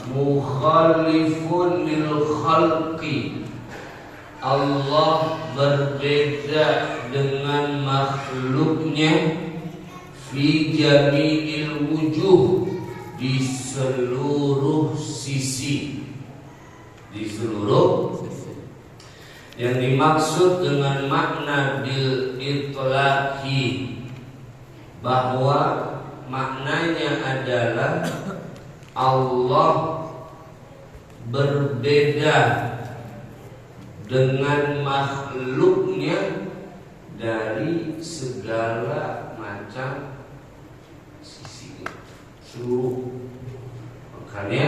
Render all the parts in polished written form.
mukhalifun lil khalqi, Allah berbeda dengan makhluknya fi jami'il wujuh, di seluruh sisi, di seluruh sisi. Yang dimaksud dengan makna bil itlaqi, bahwa maknanya adalah Allah berbeda dengan makhluknya dari segala macam sisi, seluruh. Makanya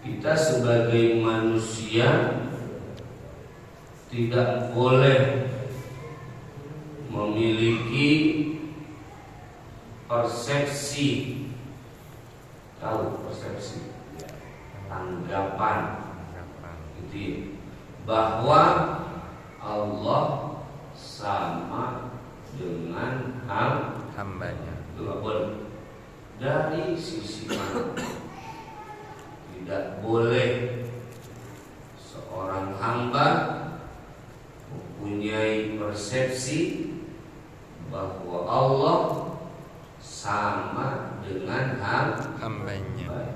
kita sebagai manusia tidak boleh memiliki persepsi, tahu persepsi, anggapan gitu, bahwa Allah sama dengan hambanya. Itu nggak boleh. Dari sisi mana? Tidak boleh seorang hamba mempunyai persepsi bahwa Allah sama dengan hambanya.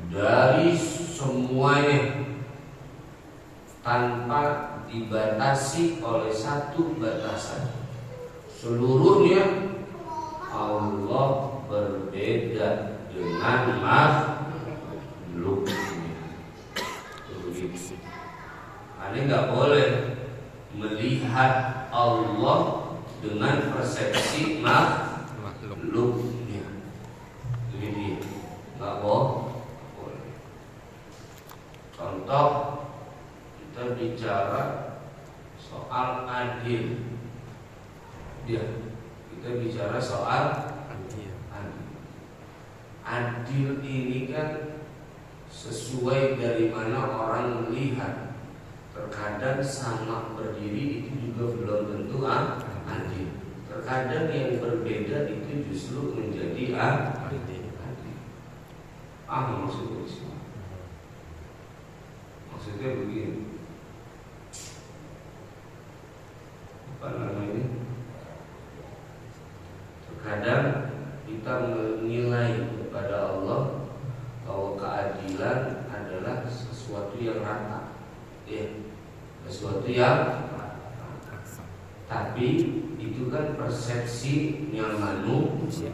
Dari semuanya, tanpa dibatasi oleh satu batasan, seluruhnya Allah berbeda dengan makhluknya. Anda nggak boleh melihat Allah dengan persepsi makhluknya. Jadi nggak boleh. Contoh, kita bicara soal adil. Kita bicara soal adil. Adil ini kan sesuai dari mana orang melihat. Terkadang sama berdiri itu juga belum tentu adil. Terkadang yang berbeda itu justru menjadi adil. Maksudnya begini. Apa namanya? Terkadang kita menilai kepada Allah bahwa keadilan adalah sesuatu yang rata, sesuatu yang rata. Tapi itu kan persepsinya manusia.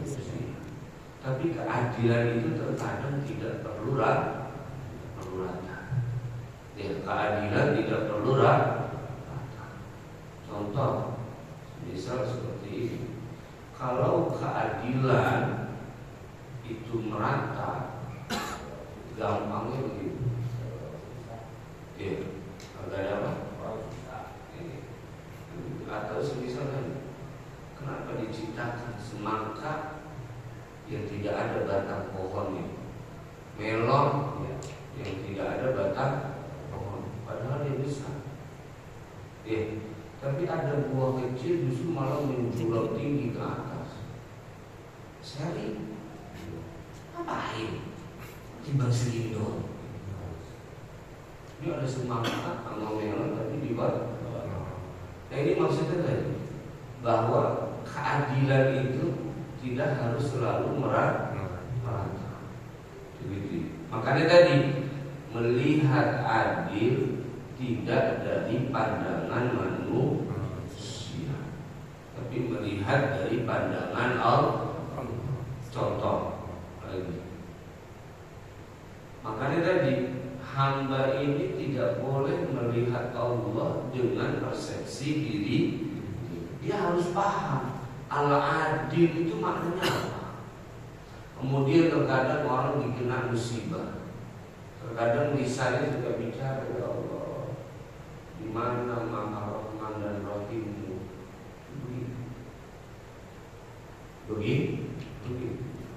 Tapi keadilan itu terkadang tidak perlu rata. Keadilan tidak perlu rata. Contoh, misal seperti ini. Kalau keadilan itu merata, gampangnya begitu. Agak ada apa? Atau misalnya, kenapa diciptakan semangka yang tidak ada batang pohonnya, melon yang tidak ada batang pohon, padahal dia besar. Tapi ada buah kecil justru malah menjulang tinggi ke atas. Seri, ngapain? Timbang segini doang. Ini ada semangka sama melon tapi di bawah. Nah ini maksudnya tadi, bahwa keadilan itu tidak harus selalu merata. Makanya tadi, melihat adil tidak dari pandangan manusia, tapi melihat dari pandangan Allah. Contoh lagi. Makanya tadi, hamba ini tidak boleh melihat Allah dengan persepsi diri. Dia harus paham al-adil itu maknanya apa. Kemudian terkadang orang dikena musibah, terkadang lisannya juga bicara, ya Allah, di mana Maha Rahman dan Rahimmu. Begitu.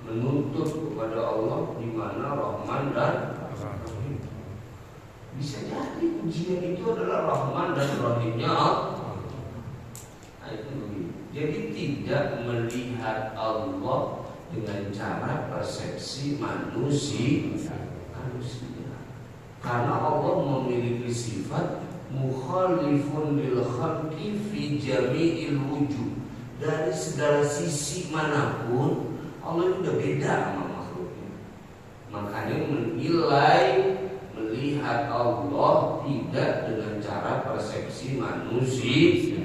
Menuntut kepada Allah di mana Rahman dan Rahim. Bisa jadi ujian itu adalah Rahman dan Rahimnya Allah. Nah, itu begitu. Jadi tidak melihat Allah dengan cara persepsi manusia. Karena Allah memiliki sifat mukhalifun lil khalqi fi jami'il wujud. Dari segala sisi manapun Allah itu udah beda sama makhluknya. Makanya menilai, melihat Allah tidak dengan cara persepsi manusia.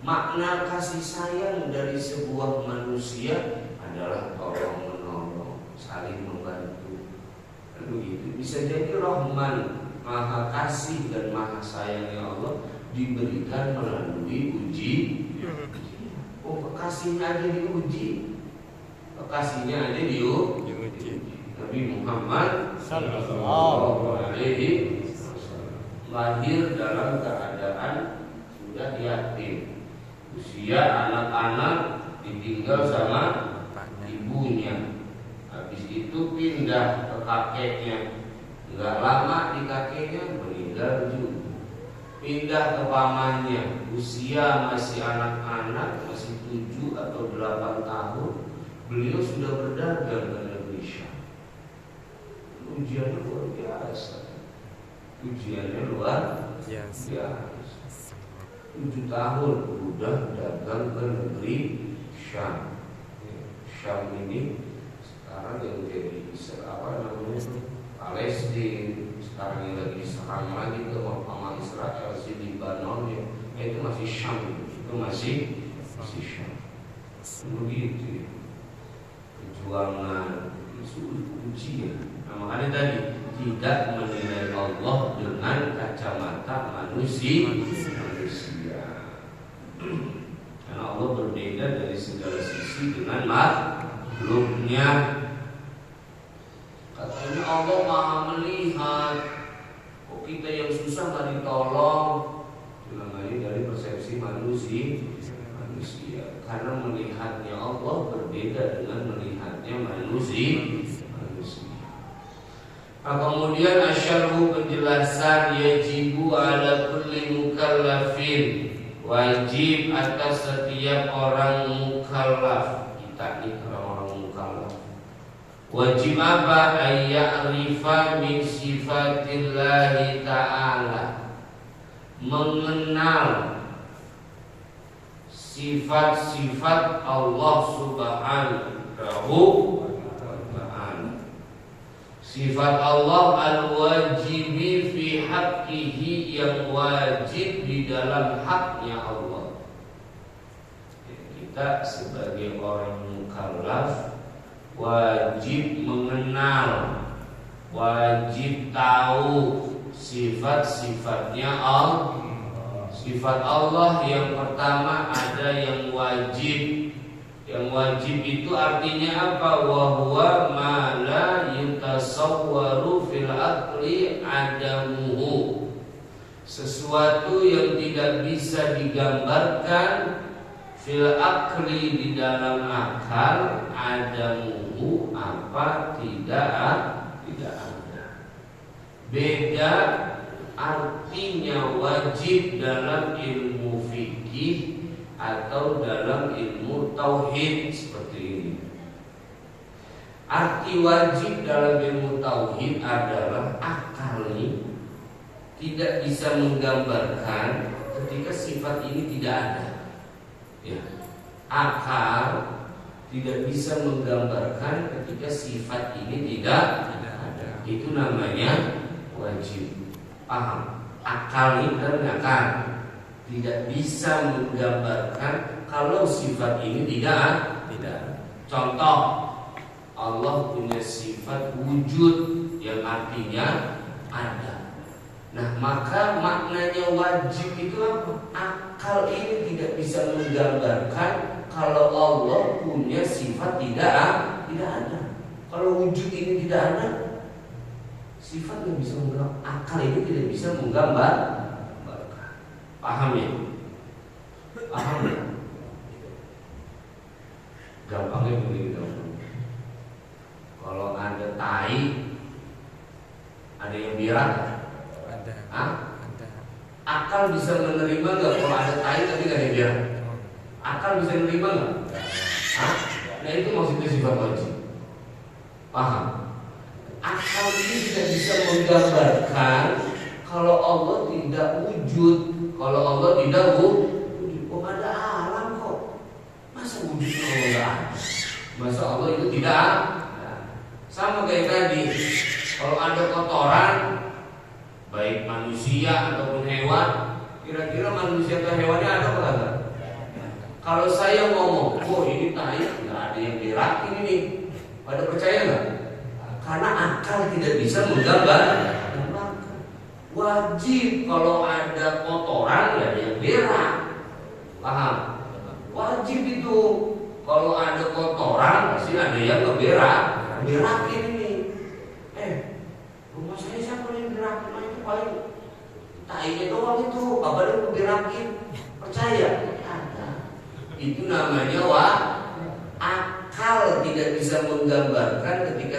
Makna kasih sayang dari sebuah manusia adalah tolong menolong, saling membantu. Begitu. Bisa jadi Rahman, Maha Kasih dan Maha Sayangnya Allah diberikan melalui ujian. Oh, kekasihnya aja diuji. Kekasihnya aja diuji. Nabi Muhammad sallallahu alaihi wasallam lahir dalam keadaan sudah yatim. Usia anak-anak ditinggal sama ibunya. Habis itu pindah ke kakeknya. Enggak lama di kakeknya meninggal juga. Pindah ke pamannya, usia masih anak-anak, masih 7 atau 8 tahun, beliau sudah berdagang ke negeri Syam. Ujiannya luar biasa. Ujiannya luar biasa. 7 tahun udah dagang ke negeri Syam. Syam ini sekarang yang jadi Palestina. Sekarang yang lagi serang lagi ke sama Israel, si Libanon ya, itu masih Syam, itu masih Syam. Begitu ya. Perjuangan itu ujian. Nah, makanya tadi tidak menilai Allah dengan kacamata manusia. Karena Allah berbeda dari segala sisi dengan makhluknya. Katanya Allah Maha melihat. Kok kita yang susah nggak ditolong? Namanya dari persepsi manusia. Karena melihatnya Allah berbeda dengan melihatnya manusia. Nah, kemudian asyarhu penjelasan yajibu ala kulli mukallafin, wajib atas setiap orang mukallaf. Kita nih orang mukallaf. Wajib apa? Ayya'rifa min sifatillahi ta'ala, mengenal sifat-sifat Allah subhanahu wa ta'ala. Sifat Allah al-wajibi fi haqqihi, yang wajib di dalam haknya Allah. Kita sebagai orang mukallaf wajib mengenal, wajib tahu sifat-sifatnya Allah. Sifat Allah yang pertama ada yang wajib. Yang wajib itu artinya apa? Wa huwa ma la yutasawwaru fil aqli adamuhu. Sesuatu yang tidak bisa digambarkan fil aqli, di dalam akal, adamuhu apa? Tidak ada. Beda artinya wajib dalam ilmu fikih atau dalam ilmu tauhid seperti ini. Arti wajib dalam ilmu tauhid adalah akal ini tidak bisa menggambarkan ketika sifat ini tidak ada. Ya. Akal tidak bisa menggambarkan ketika sifat ini tidak ada. Itu namanya wajib. Paham? Akal ini kan tidak bisa menggambarkan kalau sifat ini tidak ada. Contoh, Allah punya sifat wujud yang artinya ada. Nah, maka maknanya wajib itu apa? Akal ini tidak bisa menggambarkan kalau Allah punya sifat tidak ada. Kalau wujud ini tidak ada, sifat yang bisa menggambar, akal ini tidak bisa menggambar. Paham ya? Paham ya? Gampangnya begini dong. Kalau ada tai, ada yang biar? Ada. Ada. Akal bisa menerima nggak kalau ada tai tapi nggak ada yang biar? Akal bisa menerima nggak? Nah itu maksudnya sifat wajib. Paham? Akal ini tidak bisa menggambarkan kalau Allah tidak wujud. Kalau Allah tidak wujud, kok ada alam kok. Masa wujudnya Allah tidak ada? Masa Allah itu tidak ada? Sama kayak tadi. Kalau ada kotoran, baik manusia ataupun hewan, kira-kira manusia atau hewannya ada apa enggak? Kalau saya ngomong, oh ini tai, nggak ada yang gerakin ini, pada percaya nggak? Karena akal tidak bisa menggambarkan. Wajib kalau ada kotoran ya yang berak, paham? Wajib itu kalau ada kotoran pasti ada yang berakin ini. Rumah saya siapa yang berakin? Itu paling tainya doang itu, apa ada yang berakin? Percaya? Ada. Itu namanya akal tidak bisa menggambarkan ketika